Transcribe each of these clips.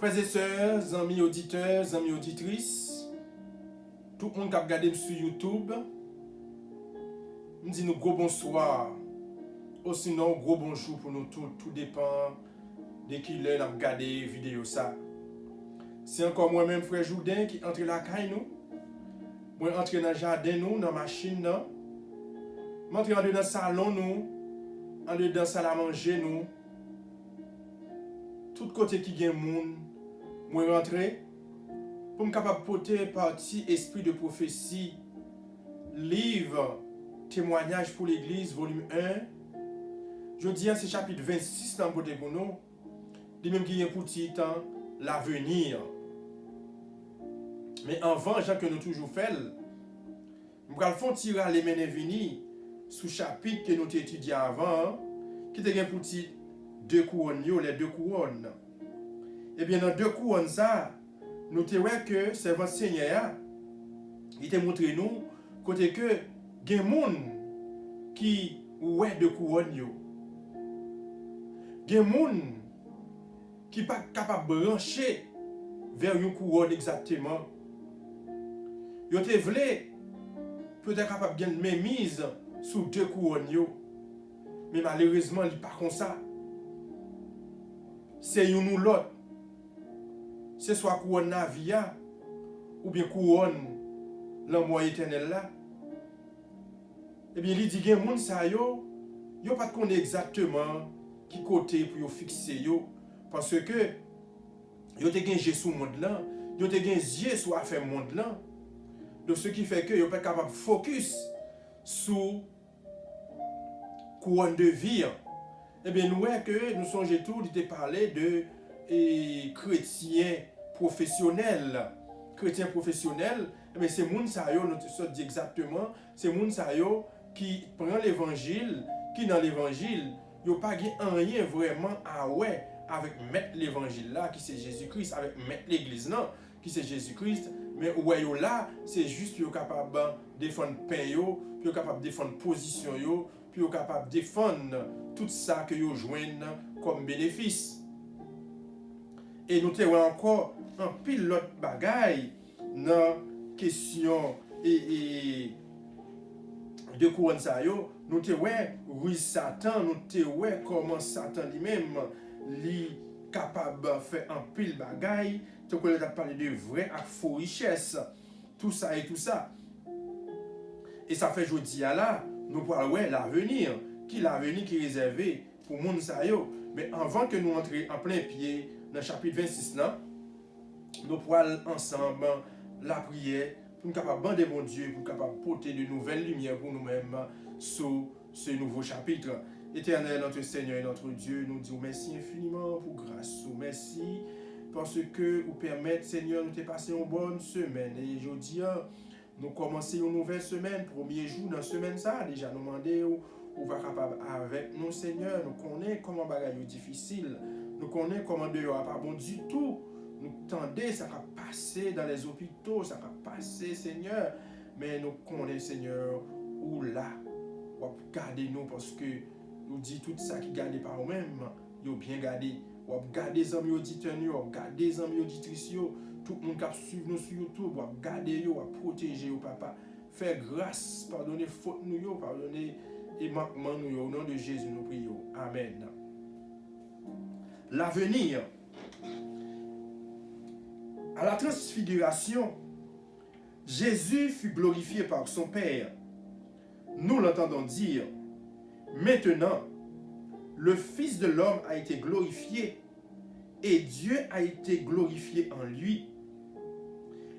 Frères et sœurs, amis auditeurs, amis auditrices, tout le monde qui a regardé sur YouTube, me dit nous gros bonsoir, ou sinon gros bonjour pour nous tous, tout dépend de qui l'est à regarder vidéo ça. C'est encore moi-même frère Jourdain qui entre la caille nous, moi entre dans le jardin nous, dans la machine nous, m'entre dans le salon nous, en dans la salle à manger nous, tout côté qui gagne monde, moi rentrer pour me capable porter partie esprit de prophétie, livre témoignage pour l'église volume 1. Je dis c'est chapitre 26 dans côté pour nous. De même qui est pour titre l'avenir. Mais avant, Jean que nous toujours fait, nous allons faire tirer les menées venir sous chapitre que nous avons étudié avant, qui était pour titre deux couronnes, les deux couronnes. Et bien dans deux couronnes ça, nous avons vu que c'est votre Seigneur, il t'a montré nous côté que il y a des gens qui ouais deux couronnes yo. Il y a des gens qui ne sont pas capables de brancher vers une couronne exactement. Ils ont peut-être capable de gagner une mise sur deux couronnes. Mais malheureusement, il n'est pas comme ça. C'est une ou l'autre. C'est soit couronne Navia ou bien couronne l'amour éternel là. Eh bien, il dit que les gens ne sont pas connaître exactement qui côté pour fixer yo. Parce que yo te gen jè sou monde là, yo te gen yeux sur affaire monde là. Donc ce qui fait que yo pas capable focus sur couronne de vie. Eh bien nous voyons que nous songeons tout de parler de chrétiens professionnels. Chrétiens professionnels, mais c'est moun sa yo nous dit exactement, c'est moun sa yo qui prend l'évangile, qui dans l'évangile, yo pas gen rien vraiment à ouais avec mettre l'évangile là qui c'est Jésus-Christ, avec mettre l'église là qui c'est Jésus-Christ, mais ouais yo là c'est juste yo capable défendre pain yo, puis yo capable défendre position yo, puis yo capable défendre tout ça que yo joignent comme bénéfice. Et nous te encore un pilote bagaille dans question et de couronne ça yo, nous te ouais oui Satan, nous te ouais comment Satan lui-même li capable de faire un pile bagaille, tu connais parler de vrai et faux richesse, tout ça et tout ça. Et ça fait jodi là, nous parlons ouais l'avenir, qui l'avenir qui est réservé pour monde ça yo. Mais avant que nous entrions en plein pied dans le chapitre 26 là, nous pourrons ensemble la prière pour nous capables demander mon Dieu, pour capable porter de nouvelles lumières pour nous-mêmes sur ce nouveau chapitre. Éternel, notre Seigneur et notre Dieu, nous disons merci infiniment pour grâce. Merci parce que vous permettez, Seigneur, nous de passer une bonne semaine. Et aujourd'hui, nous commençons une nouvelle semaine, premier jour dans la semaine ça. Déjà, nous demandons où va capable avec nous, Seigneur. Nous connaissons comment bagaille est difficile. Nous connaissons comment dehors pas bon du tout. Nous tendez, ça va passer dans les hôpitaux, ça va passer, Seigneur. Mais nous connaissons, Seigneur, où là, ou garder nous parce que nous dit tout ça qui garde par nous-mêmes, nous bien gardé. Ou garder les amis auditeurs, ou garder les amis auditrices, tout le monde qui suit nous sur YouTube, ou garder, ou protéger, papa. Faire grâce, pardonner faute nous, pardonner et manquement nous, au nom de Jésus nous prions. Amen. L'avenir. À la transfiguration, Jésus fut glorifié par son Père. Nous l'entendons dire, maintenant, le Fils de l'homme a été glorifié et Dieu a été glorifié en lui.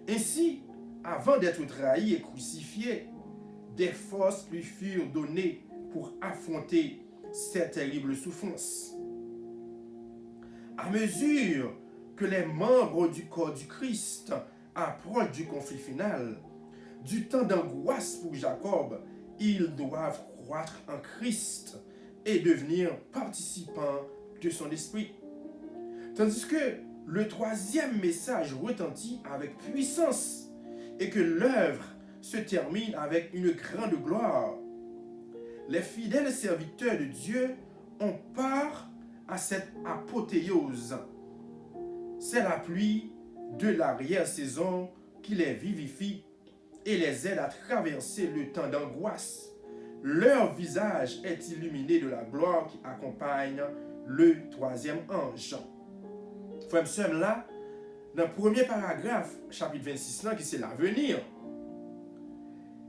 Ainsi, avant d'être trahi et crucifié, des forces lui furent données pour affronter ces terribles souffrances. À mesure que les membres du corps du Christ approchent du conflit final, du temps d'angoisse pour Jacob, ils doivent croître en Christ et devenir participants de son esprit. Tandis que le troisième message retentit avec puissance et que l'œuvre se termine avec une grande gloire. Les fidèles serviteurs de Dieu ont part à cette apothéose. c'est la pluie de l'arrière-saison qui les vivifie et les aide à traverser le temps d'angoisse. Leur visage est illuminé de la gloire qui accompagne le troisième ange. Frère, sommes là, dans le premier paragraphe, chapitre 26, là, qui c'est l'avenir.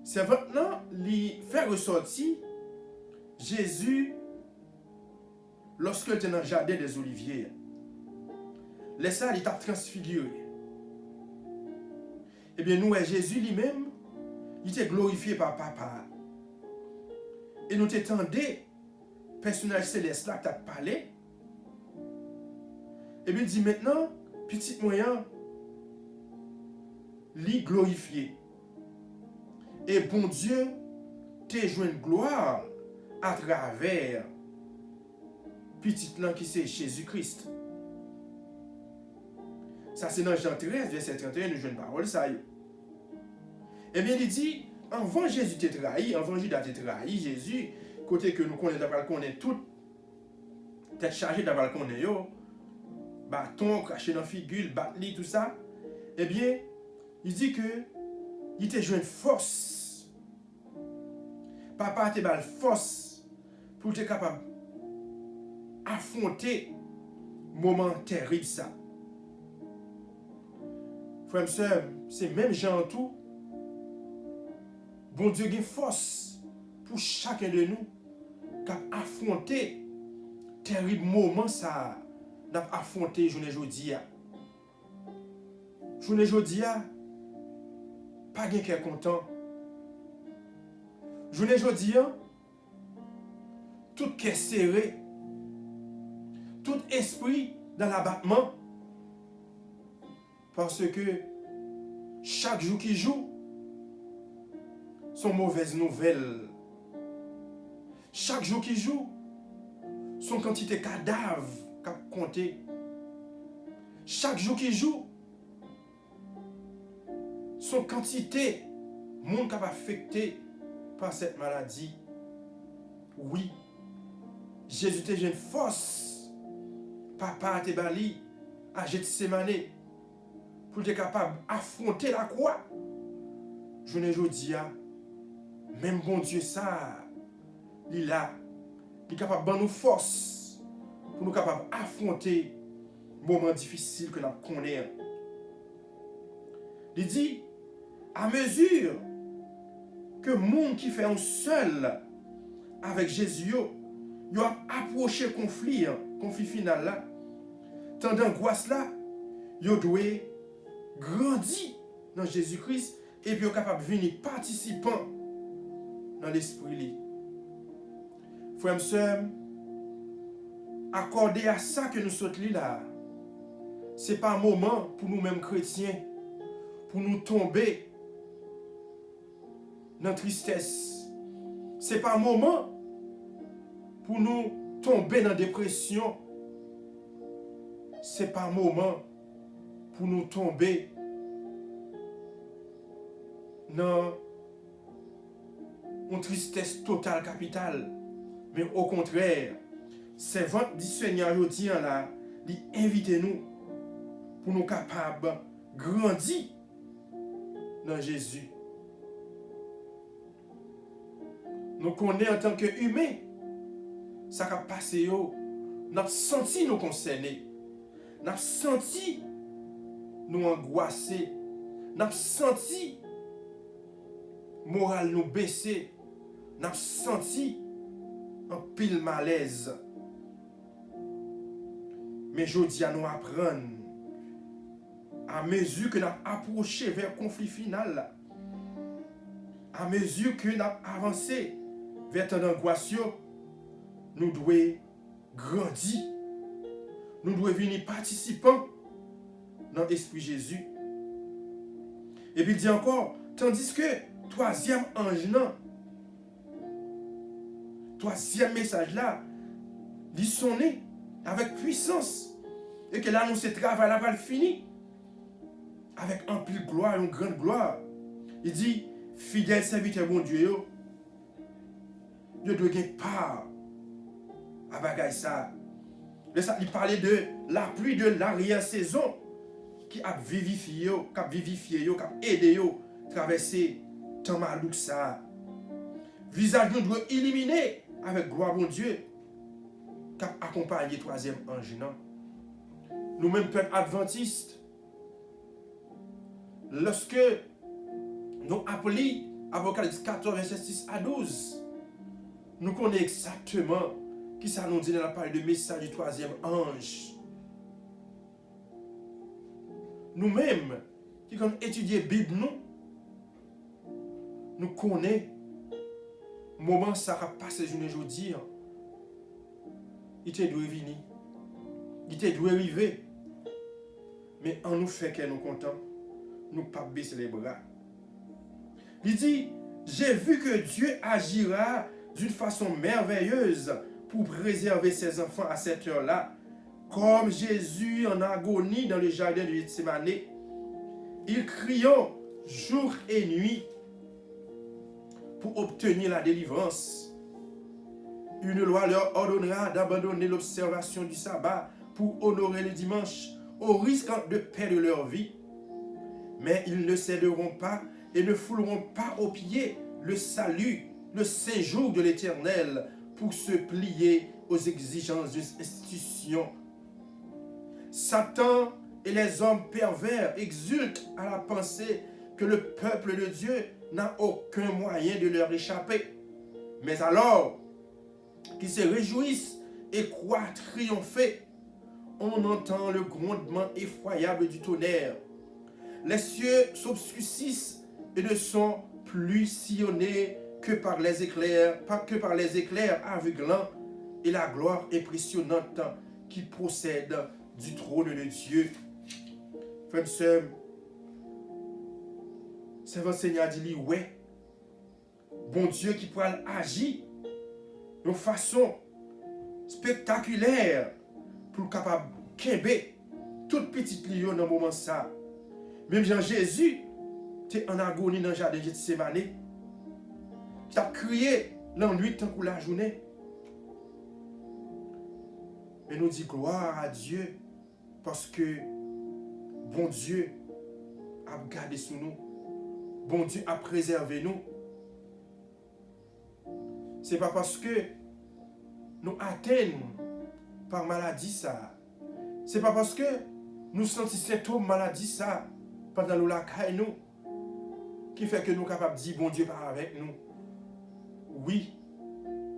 C'est maintenant, il fait ressortir Jésus lorsqu'il était dans le jardin des Oliviers. Laisse ça, il t'a transfiguré. Eh bien, nous, Jésus lui-même, il était glorifié par Papa. Et nous t'étendons, personnage céleste là, qui t'a parlé. Et bien, il dit maintenant, petit moyen, lui glorifié. Et bon Dieu, t'es joué une gloire à travers petit là qui c'est Jésus-Christ. Ça, c'est dans Jean 13, verset 31, nous jouons une parole, ça y est. Eh bien, il dit, avant Jésus t'est trahi, avant Judas t'est trahi, Jésus, côté que nous connaissons d'avoir qu'on est tout, tête chargée d'avoir qu'on est yo, bâton, craché dans la figure, batli, tout ça, eh bien, il dit que il t'a joué une force. Papa t'a donné force pour être capable d'affronter moment terrible ça. Frère, sœur, c'est même Jean tout. Bon Dieu a une force pour chacun de nous qui a affronté terrible moment ça, n'a affronté journée aujourd'hui. Journée aujourd'hui, pas quelqu'un content. Journée aujourd'hui, tout cœur serré, tout esprit dans l'abattement. Parce que chaque jour qui joue, sont mauvaises nouvelles. Chaque jour qui joue, son quantité de cadavres qu'a compté. Chaque jour qui joue, son quantité de monde qui a affecté par cette maladie. Oui, Jésus te une force. Papa te bali à Gethsemane pour être capable d'affronter la croix. Je ne dis pas, même bon Dieu ça, il est là, il est capable de nous force pour nous capables d'affronter les moments difficiles que nous connaissons. Il dit, à mesure que le monde qui fait un seul avec Jésus, il a approché le conflit final là, tant d'angoisse là, il doit grandir dans Jésus-Christ et puis capable de venir participant dans l'esprit. Frères et sœurs, accordé à ça que nous sommes là, ce n'est pas un moment pour nous-mêmes chrétiens, pour nous tomber dans la tristesse. Ce n'est pas un moment pour nous tomber dans la dépression. Ce n'est pas un moment pour nous tomber dans une tristesse totale, capitale. Mais au contraire, c'est votre du Seigneur aujourd'hui là, il invite nous pour nous capables de grandir dans Jésus. Nous connaissons en tant qu'humains, ça a passé, nous avons senti nous concernés, nous avons senti nous angoissés, nous avons senti moral nous baisser, nous avons senti un pile malaise. Mais je dis à nous apprendre, à mesure que nous approchons vers le conflit final, à mesure que nous avançons vers ton angoisse, nous devons grandir. Nous devons venir participants dans l'Esprit Jésus. Et puis il dit encore, tandis que troisième ange, troisième message là, il sonne avec puissance. Et que là, nous, ce travail là va le finir. Avec un pile gloire, une grande gloire. Il dit, fidèle serviteur bon Dieu, Dieu doit gagner part à bagaille ça. Il parlait de la pluie de l'arrière-saison qui a vivifié, qui a vivifié, qui a aidé à traverser temps malouk ça. Visage nous doit éliminer avec gloire mon Dieu, qui a accompagné troisième ange. Nous-mêmes, peuple adventiste, lorsque nous appelons Apocalypse 14, verset 6 à 12, nous connaissons exactement qui ça nous dit dans la parole de message du troisième ange. Nous-mêmes, qui avons étudié la Bible, nous connaissons le moment où ça a passé aujourd'hui. Il te doit venir. Il te doit arriver. Mais en nous fait que nous contents, nous ne pas baisser les bras. Il dit, j'ai vu que Dieu agira d'une façon merveilleuse pour préserver ses enfants à cette heure-là. Comme Jésus en agonie dans le jardin de Gethsémane, ils crient jour et nuit pour obtenir la délivrance. Une loi leur ordonnera d'abandonner l'observation du sabbat pour honorer le dimanche au risque de perdre leur vie. Mais ils ne céderont pas et ne fouleront pas aux pieds le salut, le séjour de l'Éternel pour se plier aux exigences d'une institution. Satan et les hommes pervers exultent à la pensée que le peuple de Dieu n'a aucun moyen de leur échapper. Mais alors qu'ils se réjouissent et croient triompher, on entend le grondement effroyable du tonnerre. Les cieux s'obscurcissent et ne sont plus sillonnés que par les éclairs aveuglants et la gloire impressionnante qui procède du trône de Dieu. Frères et sœurs, c'est votre Seigneur dit, ouais, bon Dieu qui pourra agir de façon spectaculaire pour capable de toute petite lion dans le moment ça. Même Jean Jésus, était en agonie dans le jardin de Gethsémane, qui a crié l'ennui tant que la journée. Mais nous dit gloire à Dieu parce que bon Dieu a gardé sur nous. Bon Dieu a préservé nous. Ce n'est pas parce que nous atteignons par maladie ça. Ce n'est pas parce que nous sentons symptômes maladie ça pendant nous la caille nous qui fait que nous sommes capables de dire bon Dieu pas avec nous. Oui,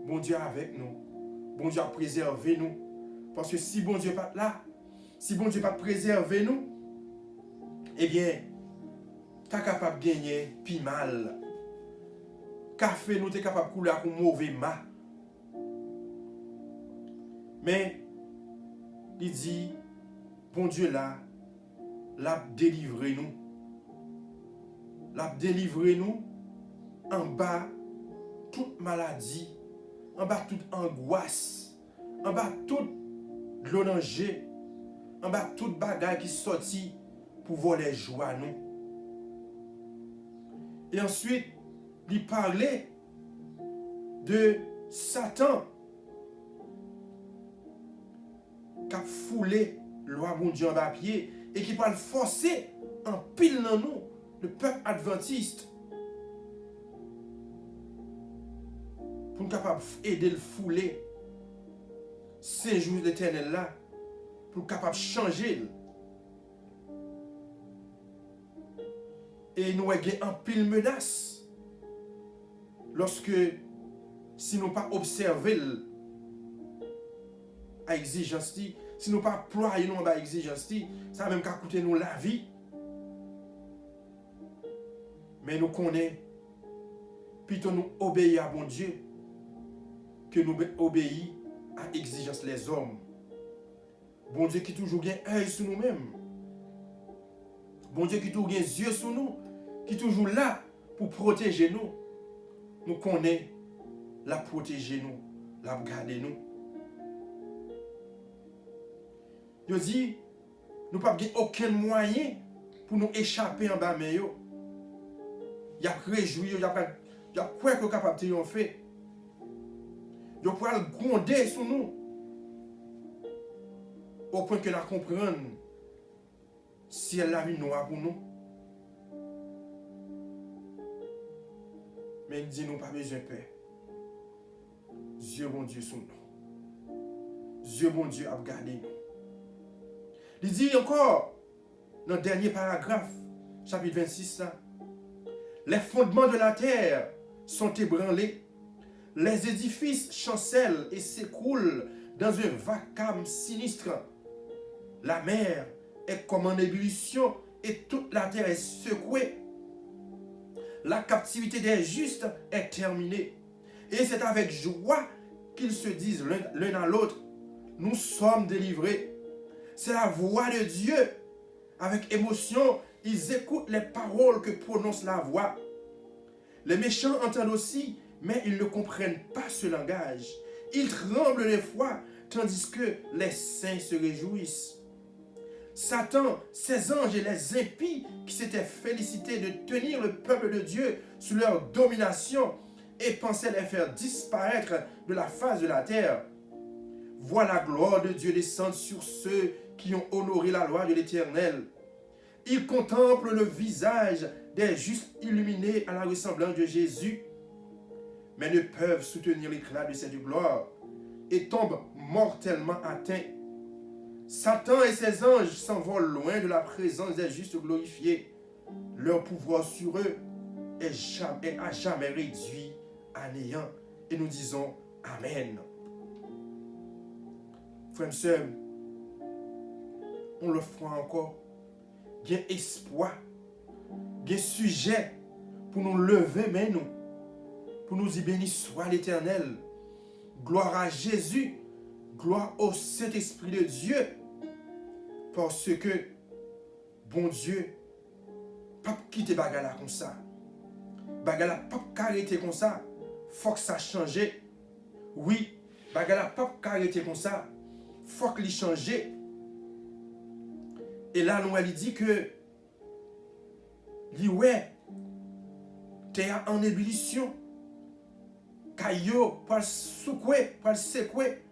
bon Dieu est avec nous. Bon Dieu a préservé nous. Parce que si bon Dieu n'est pas là, si bon Dieu n'a pas préservé nous, eh bien, tu es capable de gagner plus mal. Café, nous sommes capables de couler avec un mauvais mât. Mais, il dit, bon Dieu là, l'a délivré nous. L'a délivré nous en bas toute maladie, en bas toute angoisse, en bas toute danger, en bas toute bagaille qui sortit pour voler joie nous. Et ensuite, il parlait de Satan qui a foulé loi mon Dieu en bas pied et qui va le forcer en pile dans nous, le peuple adventiste, pour nous capable aider le fouler ces jours d'éternel là, pour nous capable changer. Et nous avons en pile menace lorsque si nous pas observer à exigence, si nous pas ployer nous à exigence, ça va même qu'à coûter nous la vie. Mais nous connaissons, plutôt nous obéir à bon Dieu que nous obéir à exigence les hommes. Bon Dieu qui toujours gagne œil sur nous-mêmes. Bon Dieu qui toujours gagne yeux sur nous, qui toujours là pour protéger nous. Nous connaissons la protéger nous, la garder nous. Il dit, nous n'avons pas aucun moyen pour nous échapper en bas. Il y a réjoui, il y a quoi qu'on est capable de triompher. Il peut le gronder sur nous. Au point que nous comprenons ciel la vie noire pour nous. Mais il dit nous pas besoin de peur. Dieu bon Dieu sous nous. Dieu bon Dieu a gardé nous. Il dit encore dans le dernier paragraphe, chapitre 26, là, les fondements de la terre sont ébranlés, les édifices chancellent et s'écroulent dans un vacarme sinistre. La mer est comme en ébullition et toute la terre est secouée. La captivité des justes est terminée. Et c'est avec joie qu'ils se disent l'un à l'autre, nous sommes délivrés. C'est la voix de Dieu. Avec émotion, ils écoutent les paroles que prononce la voix. Les méchants entendent aussi, mais ils ne comprennent pas ce langage. Ils tremblent des fois, tandis que les saints se réjouissent. Satan, ses anges et les impies qui s'étaient félicités de tenir le peuple de Dieu sous leur domination et pensaient les faire disparaître de la face de la terre, voient la gloire de Dieu descendre sur ceux qui ont honoré la loi de l'Éternel. Ils contemplent le visage des justes illuminés à la ressemblance de Jésus, mais ne peuvent soutenir l'éclat de cette gloire et tombent mortellement atteints. Satan et ses anges s'envolent loin de la présence des justes glorifiés. Leur pouvoir sur eux est à jamais réduit à néant. Et nous disons Amen. Frères et sœurs, on le fera encore. Il y a espoir, il y a sujet pour nous lever, mais nous, pour nous dire béni soit l'Éternel. Gloire à Jésus, gloire au Saint-Esprit de Dieu, parce que, bon Dieu, pas quitter bagala comme ça. Bagala pas arrêter comme ça. Faut que ça change. Oui, bagala pas arrêter comme ça. Faut que il change. Et là, nous elle dit que, ouais, t'es en ébullition. Caillou, pour le secouer, pour le secouer.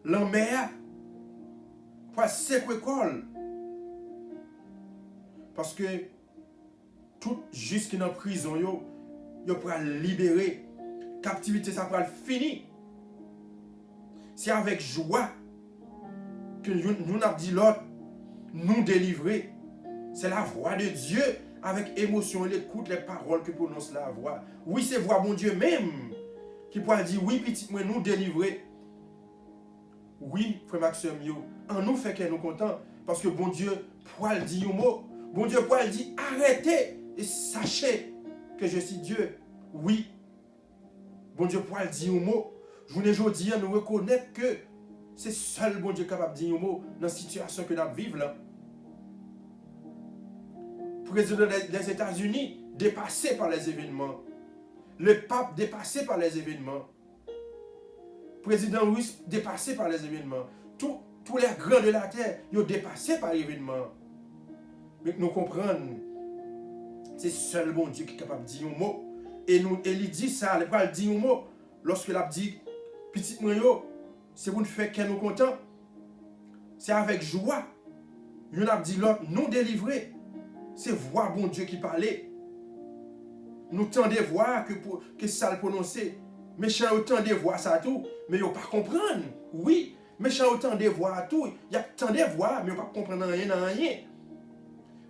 L'enmer, pour le secouer col. Parce que, tout juste qui est en prison, yo pour le libérer. Captivité, ça pour le finir. C'est avec joie que nous avons dit l'autre, nous délivrer. C'est la voix de Dieu avec émotion. Il écoute les paroles que prononce la voix. Oui, c'est voix bon Dieu même qui pourra dire oui, petit, moi nous délivrer. Oui, frère Maxime, en nous fait que nous contents parce que bon Dieu pourra le dire un mot. Bon Dieu pourra le dire arrêtez et sachez que je suis Dieu. Oui, bon Dieu pourra le dire un mot. Je vous dis, nous reconnaître que c'est seul bon Dieu capable de dire un mot dans la situation que nous vivons là. Président des États-Unis, dépassé par les événements. Le pape, dépassé par les événements. Président russe, dépassé par les événements. Tous les grands de la terre, ils ont dépassé par les événements. Mais nous comprenons, c'est seul bon Dieu qui est capable de dire un mot. Et il dit ça, il va dire un mot. Lorsque il a dit, petit moyo, c'est pour nous faire que nous contents. C'est avec joie. Il a dit l'autre, nous délivrer. C'est voir bon Dieu qui parlait. Nous tendez voir que ça le prononcer. Méchant autant de voir ça tout, mais ils ne pas comprendre. Oui, méchant autant de voir tout, il y a tant de voir, mais ils ne pas comprendre rien.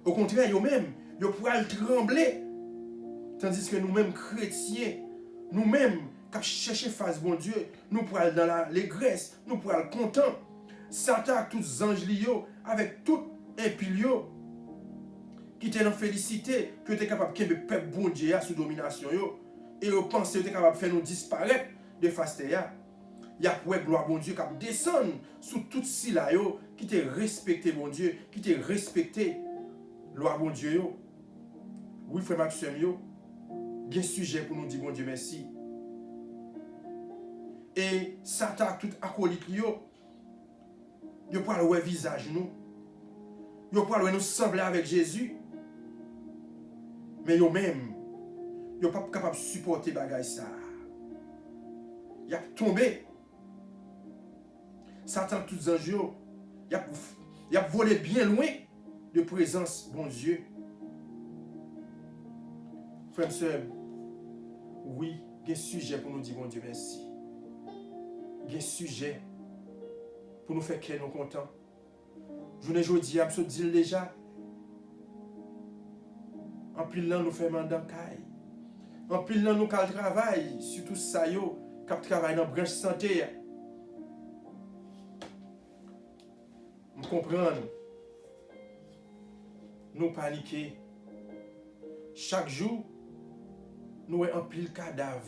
Au contraire, eux-mêmes, ils pourraient trembler. Tandis que nous-mêmes, chrétiens, nous-mêmes, qui cherchons face bon Dieu, nous pourrons aller dans l'allégresse, nous pourrons être contents. Satan, tous les anges liés, avec tout impilio, qui étaient en félicité, que tu es capable de faire peuple bon Dieu sous domination. Et vous pensez que tu es capable de faire nous disparaître de face terre. Il y a pour gloire bon Dieu qui descend sous tout cela qui te respecté bon Dieu, qui te respecté gloire bon Dieu. Oui, frère Maxime, il y a un sujet pour nous dire bon Dieu merci. Et Satan, tout acolyte, il peut aller voir le visage nous. Il peut aller nous sembler avec Jésus. Mais eux-mêmes, ils ne sont pas capables de supporter bagay ça. Il a tombé. Satan, tous les anges, il a volé bien loin de présence, bon Dieu. Frères et sœurs, oui, il y a un sujet pour nous dire, bon Dieu, merci. Il y a un sujet pour nous faire que nous contents. Je ne dis pas, je dis déjà. En pile là, nous faisons mandat caille. En pile là, nous cal travail, surtout ça yo, cap travail dans la branche santé. Nous comprenons. Nous paniquer. Chaque jour, nous avons un pile cadavre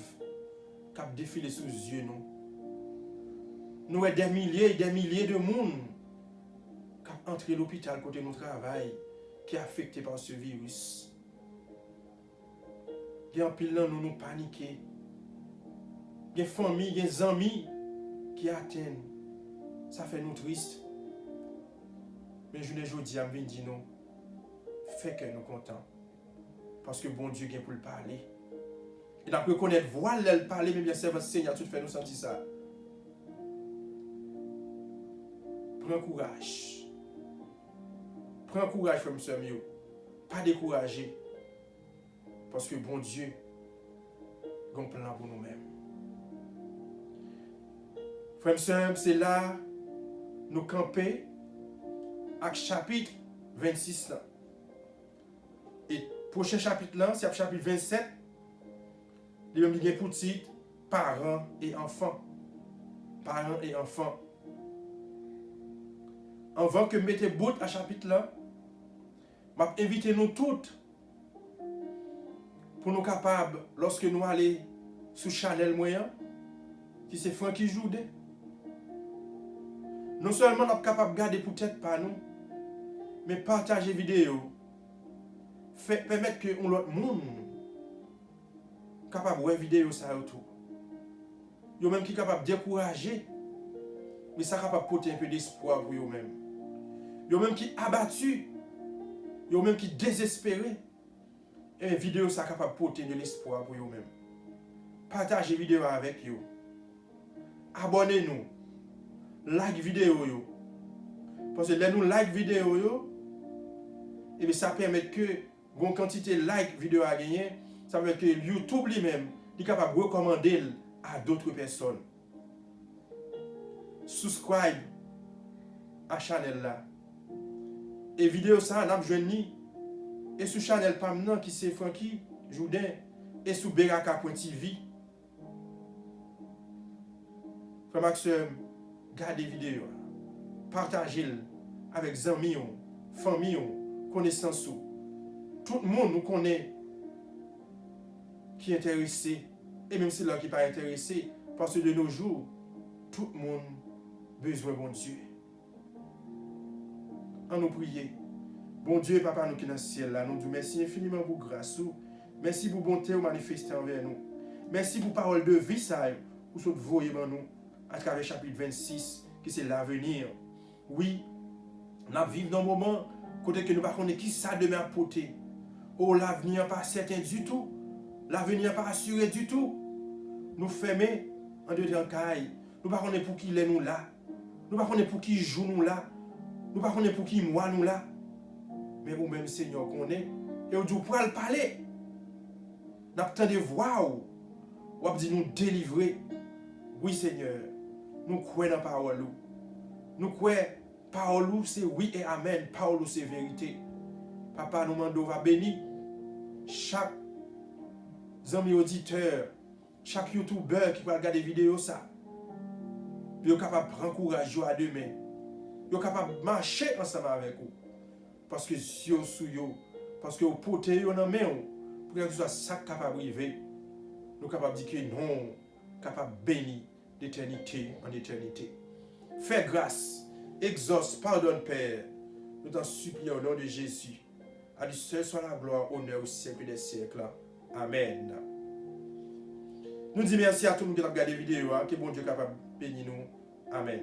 qui défilé sous les yeux nous. Nous avons des milliers de monde qui entrent à l'hôpital côté nous travail, qui est affecté par ce virus. Il y a un pile là, nous paniquer. Il y a des familles, il y a des amis qui atteignent. Ça fait nous tristes. Mais je ne dis à dire non. Fait que nous contents. Parce que bon Dieu vient pour le parler. Et d'après connaître, voilà le parler, mais bien sûr, votre Seigneur, tout fait nous sentir ça. Prends courage. Prends courage, frère monsieur Mio. Pas décourager. Parce que bon Dieu a un plan pour nous-mêmes. Frère monsieur, c'est là nous camper avec chapitre 26 là. Et prochain chapitre là, c'est le chapitre 27. Il y a pour titre parents et enfants. Parents et enfants. Avant que je mette bout à chapitre là, je vais inviter nous toutes pour nous capables, lorsque nous allons sur Chanel moyen, qui c'est Francky Joudet, non seulement nous sommes capables de garder peut-être pas nous, mais partager vidéo, permettre que l'autre monde capable de voir vidéo ça autour. Yo même qui capable de décourager, mais ça capable de porter un peu d'espoir pour eux-mêmes. Yo même qui abattu, yo même qui désespéré, et vidéo ça capable de porter de l'espoir pour eux-mêmes. Partagez vidéo avec vous. Abonnez-nous. Like vidéo yo. Parce que là nous like vidéo yo, et bien ça permet que une quantité de like vidéo à gagner, ça veut dire que YouTube lui-même est capable de recommander à d'autres personnes. Subscribe à la chaîne là. Et vidéo ça, on a besoin et sur la chaîne Pamnan qui c'est Francky Joudin et sur beraka.tv. Frère Maxime, gardez vidéo, partagez-le avec les amis, famille, connaissances. Tout le monde nous connaît qui est intéressé, et même ceux-là qui ne sont pas intéressés, parce que de nos jours, tout le monde a besoin de bon Dieu. En nous prier. Bon Dieu, Papa, nous qui sommes dans le ciel, là, nous disons merci infiniment pour grâce. Merci pour bonté ou manifester envers nous. Merci pour parole de vie, ça, pour ce que vous voyez dans nous, à travers le chapitre 26, qui c'est l'avenir. Oui, nous vivons dans un moment, côté que nous ne connaissons pas qui ça demain apporter. Oh, l'avenir n'est pas certain du tout. L'avenir n'est pas assuré du tout. Nous fermons en dedans caille. Nous ne connaissons pas pour qui est nous là. Nous ne connaissons pas pour qui joue nous là. Nous ne connaissons pas pour qui moi nous là. Mais vous-même, Seigneur, connaît. Et vous dites, pour le parler. Nous attendons de voir. Vous dit nous délivrer. Oui, Seigneur. Nous croyons dans la parole. Nous croyons parole, c'est oui et amen. Parole, c'est vérité. Papa, nous demandons, va bénir chaque ami auditeur, chaque YouTuber qui va regarder vidéo ça. Puis vous capable de prendre courage à demain. Vous capable de marcher ensemble avec vous. Parce que si vous sous vous, parce que vous portez vous dans main, pour que ce soit ça capable de arriver, nous capable de dire que non, capable de bénir d'éternité en éternité. Fais grâce, exauce, pardonne, Père. Nous t'en supplions au nom de Jésus. À lui seul soit la gloire, honneur au siècle des siècles. Amen. Nous disons merci à tout le monde qui a regardé la vidéo, que bon Dieu est capable de bénir nous. Amen.